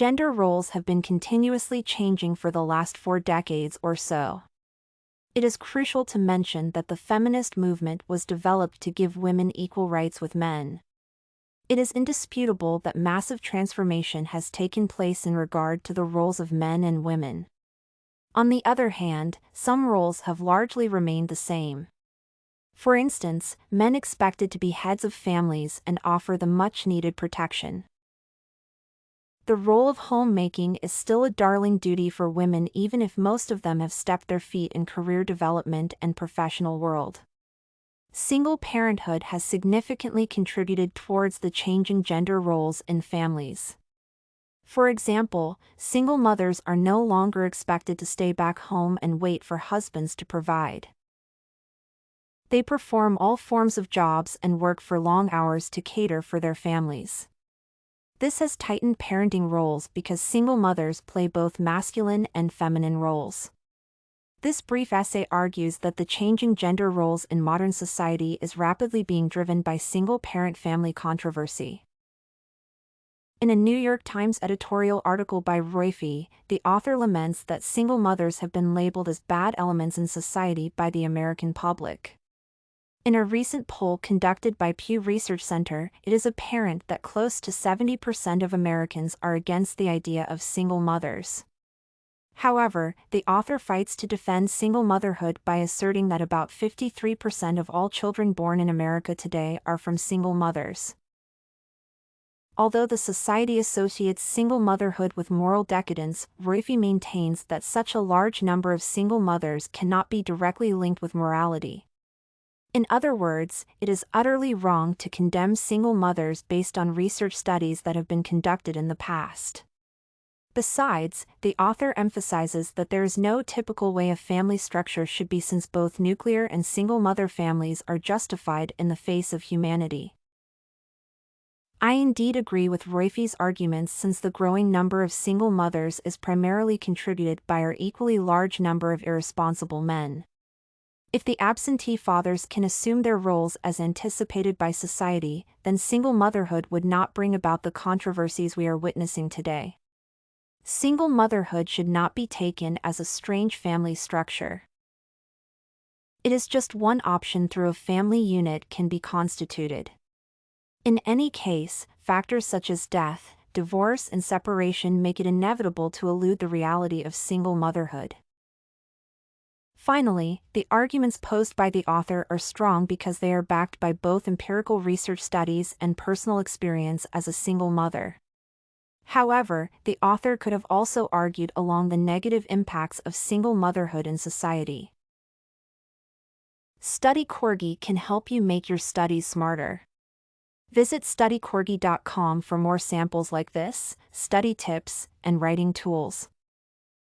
Gender roles have been continuously changing for the last 4 decades or so. It is crucial to mention that the feminist movement was developed to give women equal rights with men. It is indisputable that massive transformation has taken place in regard to the roles of men and women. On the other hand, some roles have largely remained the same. For instance, men expected to be heads of families and offer the much-needed protection. The role of homemaking is still a darling duty for women, even if most of them have stepped their feet in career development and professional world. Single parenthood has significantly contributed towards the changing gender roles in families. For example, single mothers are no longer expected to stay back home and wait for husbands to provide. They perform all forms of jobs and work for long hours to cater for their families. This has tightened parenting roles because single mothers play both masculine and feminine roles. This brief essay argues that the changing gender roles in modern society is rapidly being driven by single-parent family controversy. In a New York Times editorial article by Roiphe, the author laments that single mothers have been labeled as bad elements in society by the American public. In a recent poll conducted by Pew Research Center, it is apparent that close to 70% of Americans are against the idea of single mothers. However, the author fights to defend single motherhood by asserting that about 53% of all children born in America today are from single mothers. Although the society associates single motherhood with moral decadence, Roiphe maintains that such a large number of single mothers cannot be directly linked with morality. In other words, it is utterly wrong to condemn single mothers based on research studies that have been conducted in the past. Besides, the author emphasizes that there is no typical way a family structure should be, since both nuclear and single-mother families are justified in the face of humanity. I indeed agree with Roiphe's arguments, since the growing number of single mothers is primarily contributed by our equally large number of irresponsible men. If the absentee fathers can assume their roles as anticipated by society, then single motherhood would not bring about the controversies we are witnessing today. Single motherhood should not be taken as a strange family structure. It is just one option through a family unit can be constituted. In any case, factors such as death, divorce, and separation make it inevitable to elude the reality of single motherhood. Finally, the arguments posed by the author are strong because they are backed by both empirical research studies and personal experience as a single mother. However, the author could have also argued along the negative impacts of single motherhood in society. Study Corgi can help you make your studies smarter. Visit studycorgi.com for more samples like this, study tips, and writing tools.